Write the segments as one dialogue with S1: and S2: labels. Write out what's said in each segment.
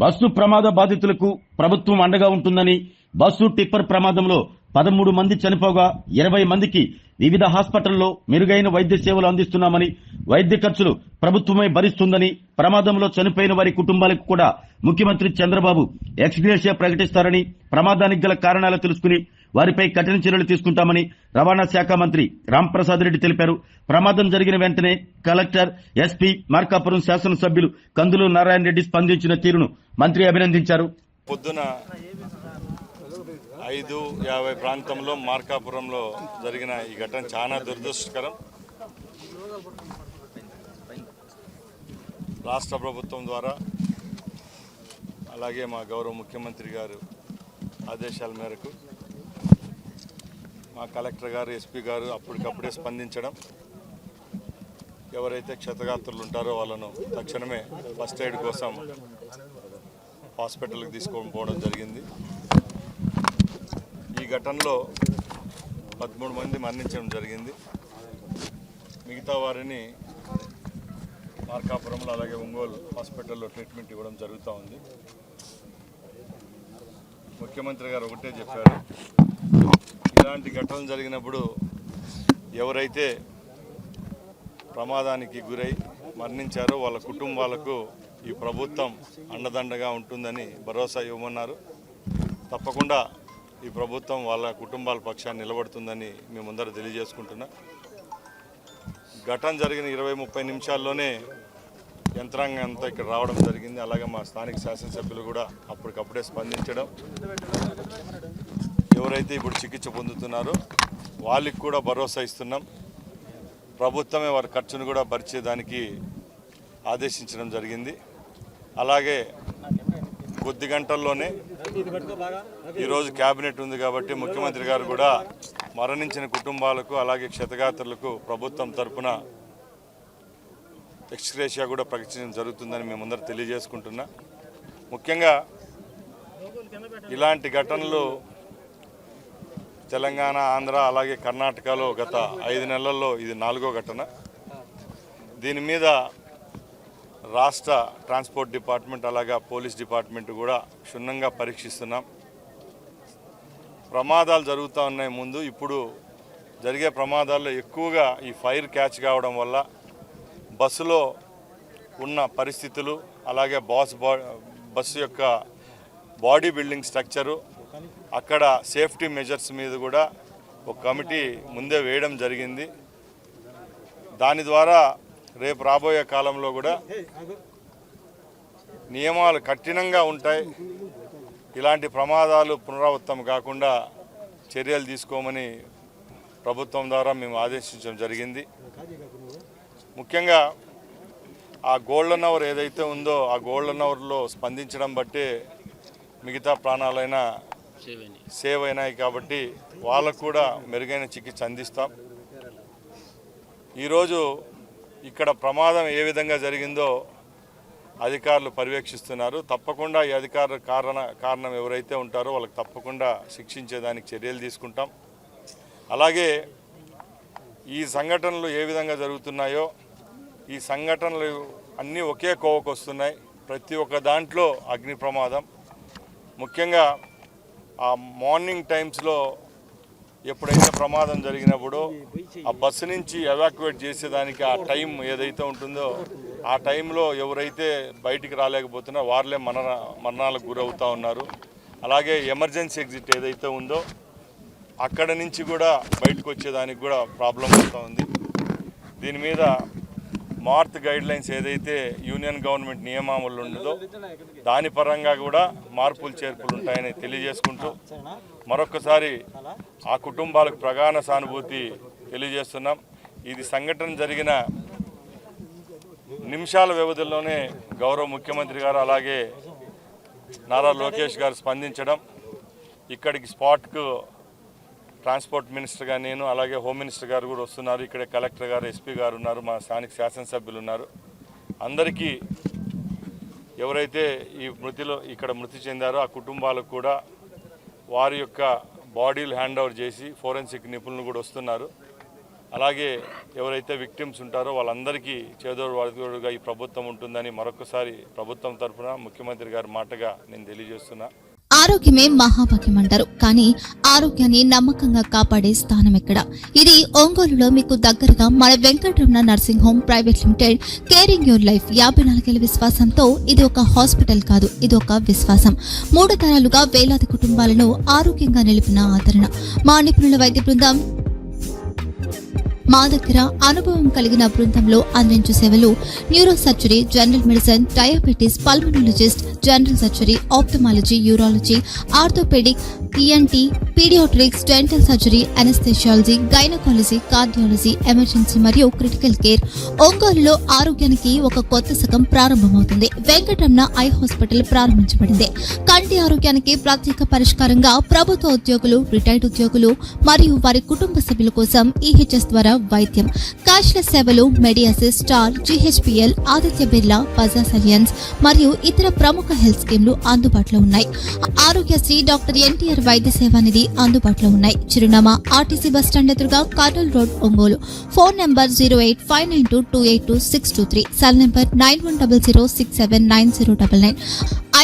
S1: Bus ప్రమాద బాధితులకు ప్రభుత్వం అండగా ఉంటుందని బస్సు టిప్పర్ ప్రమాదంలో 13 మంది చనిపోగా 20 మందికి వివిధ హాస్పిటల్లో మెరుగైన వైద్య సేవలు అందిస్తున్నామని, వైద్య ఖర్చులు ప్రభుత్వమే భరిస్తుందని, ప్రమాదంలో చనిపోయిన వారి కుటుంబాలకు కూడా ముఖ్యమంత్రి చంద్రబాబు ఎక్స్గ్రేషియా ప్రకటిస్తారని, ప్రమాదానికి గల కారణాలు తెలుసుకుని వారిపై కఠిన చర్యలు తీసుకుంటామని రవాణా శాఖ మంత్రి రాంప్రసాద్ రెడ్డి తెలిపారు. ప్రమాదం జరిగిన వెంటనే కలెక్టర్, ఎస్పీ, మార్కాపురం శాసనసభ్యులు కందులు నారాయణ రెడ్డి స్పందించిన తీరును మంత్రి అభినందించారు.
S2: పొద్దున 5:50 ప్రాంతంలో మార్కాపురంలో జరిగిన ఈ ఘటన చాలా దురదృష్టకరం. రాష్ట్ర ప్రభుత్వం ద్వారా అలాగే మా గౌరవ ముఖ్యమంత్రి గారు ఆదేశాల మేరకు మా కలెక్టర్ గారు, ఎస్పీ గారు అప్పటికప్పుడే స్పందించడం, ఎవరైతే క్షతగాత్రులు ఉంటారో వాళ్ళను తక్షణమే ఫస్ట్ ఎయిడ్ కోసం హాస్పిటల్కి తీసుకొని పోవడం జరిగింది. ఈ ఘటనలో 13 మంది మరణించడం జరిగింది. మిగతా వారిని మార్కాపురంలో అలాగే ఒంగోలు హాస్పిటల్లో ట్రీట్మెంట్ ఇవ్వడం జరుగుతూ ఉంది. ముఖ్యమంత్రి గారు ఒకటే చెప్పారు, ఇలాంటి ఘటనలు జరిగినప్పుడు ఎవరైతే ప్రమాదానికి గురై మరణించారో వాళ్ళ కుటుంబాలకు ఈ ప్రభుత్వం అండదండగా ఉంటుందని భరోసా ఇవ్వమన్నారు. తప్పకుండా ఈ ప్రభుత్వం వాళ్ళ కుటుంబాల పక్షాన్ని నిలబడుతుందని మేమందరూ తెలియజేసుకుంటున్నా. ఘటన జరిగిన 20-30 నిమిషాల్లోనే యంత్రాంగం అంతా ఇక్కడ రావడం జరిగింది. అలాగే మా స్థానిక శాసనసభ్యులు కూడా అప్పటికప్పుడే స్పందించడం, ఎవరైతే ఇప్పుడు చికిత్స పొందుతున్నారో వాళ్ళకి కూడా భరోసా ఇస్తున్నాం. ప్రభుత్వమే వారి ఖర్చును కూడా భరించేదానికి ఆదేశించడం జరిగింది. అలాగే కొద్ది గంటల్లోనే ఈరోజు క్యాబినెట్ ఉంది కాబట్టి ముఖ్యమంత్రి గారు కూడా మరణించిన కుటుంబాలకు అలాగే క్షతగాత్రులకు ప్రభుత్వం తరఫున ఎక్స్గ్రేషియా కూడా ప్రకటించడం జరుగుతుందని మేమందరూ తెలియజేసుకుంటున్నా. ముఖ్యంగా ఇలాంటి ఘటనలు తెలంగాణ, ఆంధ్ర అలాగే కర్ణాటకలో గత 5 నెలల్లో ఇది 4వ ఘటన. దీని మీద రాష్ట్ర ట్రాన్స్పోర్ట్ డిపార్ట్మెంట్ అలాగే పోలీస్ డిపార్ట్మెంట్ కూడా క్షుణ్ణంగా పరీక్షిస్తున్నాం. ప్రమాదాలు జరుగుతూ ఉన్నాయి ముందు, ఇప్పుడు జరిగే ప్రమాదాల్లో ఎక్కువగా ఈ ఫైర్ క్యాచ్ కావడం వల్ల బస్సులో ఉన్న పరిస్థితులు అలాగే బస్సు యొక్క బాడీ బిల్డింగ్ స్ట్రక్చరు, అక్కడ సేఫ్టీ మెజర్స్ మీద కూడా ఒక కమిటీ ముందే వేయడం జరిగింది. దాని ద్వారా రేపు రాబోయే కాలంలో కూడా నియమాలు కఠినంగా ఉంటాయి. ఇలాంటి ప్రమాదాలు పునరావృతం కాకుండా చర్యలు తీసుకోమని ప్రభుత్వం ద్వారా మేము ఆదేశించడం జరిగింది. ముఖ్యంగా ఆ గోల్డెన్ అవర్ ఏదైతే ఉందో ఆ గోల్డెన్ అవర్లో స్పందించడం బట్టే మిగతా ప్రాణాలైనా సేవ్ అయినాయి కాబట్టి వాళ్ళకు కూడా మెరుగైన చికిత్స అందిస్తాం. ఈరోజు ఇక్కడ ప్రమాదం ఏ విధంగా జరిగిందో అధికారులు పర్యవేక్షిస్తున్నారు. తప్పకుండా ఈ అధికారుల కారణం ఎవరైతే ఉంటారో వాళ్ళకి తప్పకుండా శిక్షించేదానికి చర్యలు తీసుకుంటాం. అలాగే ఈ సంఘటనలు ఏ విధంగా జరుగుతున్నాయో ఈ సంఘటనలు అన్నీ ఒకే కోవకు వస్తున్నాయి. ప్రతి ఒక్క దాంట్లో అగ్ని ప్రమాదం. ముఖ్యంగా ఆ మార్నింగ్ టైమ్స్లో ఎప్పుడైతే ప్రమాదం జరిగినప్పుడు ఆ బస్సు నుంచి ఎవాక్యువేట్ చేసేదానికి ఆ టైం ఏదైతే ఉంటుందో ఆ టైంలో ఎవరైతే బయటికి రాలేకపోతున్నారో వాళ్ళే మరణాలకు గురవుతూ ఉన్నారు. అలాగే ఎమర్జెన్సీ ఎగ్జిట్ ఏదైతే ఉందో అక్కడ నుంచి కూడా బయటకు వచ్చేదానికి కూడా ప్రాబ్లం అవుతూ ఉంది. దీని మీద మార్త్ గైడ్లైన్స్ ఏదైతే యూనియన్ గవర్నమెంట్ నియమావళి ఉండదో దాని పరంగా కూడా మార్పులు చేర్పులు ఉంటాయని తెలియజేసుకుంటూ మరొకసారి ఆ కుటుంబాలకు ప్రగాఢ సానుభూతి తెలియజేస్తున్నాం. ఇది సంఘటన జరిగిన నిమిషాల వ్యవధిలోనే గౌరవ ముఖ్యమంత్రి గారు అలాగే నారా లోకేష్ గారు స్పందించడం, ఇక్కడికి స్పాట్కు ట్రాన్స్పోర్ట్ మినిస్టర్గా నేను అలాగే హోమ్ మినిస్టర్ గారు కూడా వస్తున్నారు. ఇక్కడే కలెక్టర్ గారు, ఎస్పీ గారు ఉన్నారు, మా స్థానిక శాసనసభ్యులు ఉన్నారు. అందరికీ ఎవరైతే ఈ ఇక్కడ మృతి చెందారో ఆ కుటుంబాలకు కూడా వారి యొక్క బాడీలు హ్యాండ్ ఓవర్ చేసి ఫోరెన్సిక్ నిపుణులు కూడా వస్తున్నారు. అలాగే ఎవరైతే విక్టిమ్స్ ఉంటారో వాళ్ళందరికీ చేదోడు వాదోడుగా ఈ ప్రభుత్వం ఉంటుందని మరొకసారి ప్రభుత్వం తరఫున ముఖ్యమంత్రి గారి మాటగా నేను తెలియజేస్తున్నా.
S3: ఆరోగ్యమే మహాభాగ్యం అంటారు, కానీ ఆరోగ్యాన్ని నమ్మకంగా కాపాడే స్థానం ఎక్కడ? ఇది ఒంగోలులో మీకు దగ్గరగా మన Venkataramana nursing home private limited. Caring your life 54 ఏళ్ల విశ్వాసంతో ఇది ఒక హాస్పిటల్ కాదు, ఇది ఒక విశ్వాసం. 3 తరాలుగా వేలాది కుటుంబాలను ఆరోగ్యంగా నిలిపిన ఆదరణ. మా నిపుణుల వైద్య బృందం మా దగ్గర అనుభవం కలిగిన బృందంలో అందించే సేవలు neuro surgery, general medicine, diabetes, pulmonologist, general surgery, ophthalmology, urology, orthopaedic, ENT, paediatrics, dental surgery, anaesthesiology, gynaecology, cardiology, emergency మరియు క్రిటికల్ కేర్. ఒంగోలులో ఆరోగ్యానికి ఒక కొత్త శకం ప్రారంభమవుతుంది. వెంకటరమణ ఐ హాస్పిటల్ ప్రారంభించబడింది. కంటి ఆరోగ్యానికి ప్రత్యేక పరిష్కారంగా ప్రభుత్వ ఉద్యోగులు, రిటైర్డ్ ఉద్యోగులు మరియు వారి కుటుంబ సభ్యుల కోసం ఈహెచ్ఎస్ ద్వారా వైద్యం, క్యాష్లెస్ సేవలు, మెడియాసిస్, స్టార్, జీహెచ్పీఎల్, ఆదిత్య బిర్లా, బజాజ్ అలియన్స్ మరియు ఇతర ప్రముఖ హెల్త్ స్కీమ్లు అందుబాటులో ఉన్నాయి. ఆరోగ్యశ్రీ, డాక్టర్ ఎన్టీఆర్ వైద్య సేవా నిధి అందుబాటులో ఉన్నాయి. చిరునామా ఆర్టీసీ బస్టాండ్ ఎదురుగా, Kurnool road, Ongole. Phone number 08592282623, cell number 9100679099.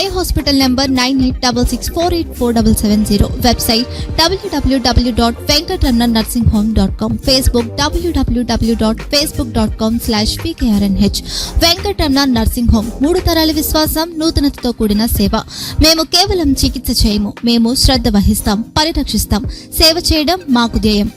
S3: Eye hospital number 9866484770. Website www.venkatramanarsinghome.com. Facebook www.facebook.com/pkrnh. Venkataramana nursing home, 3 తరాల విశ్వాసం, నూతనతతో కూడిన సేవ. మేము కేవలం చికిత్స చేయము, మేము శ్రద్ధ వహిస్తాం, పరిరక్షిస్తాం. సేవ చేయడం మాకు ధ్యేయం.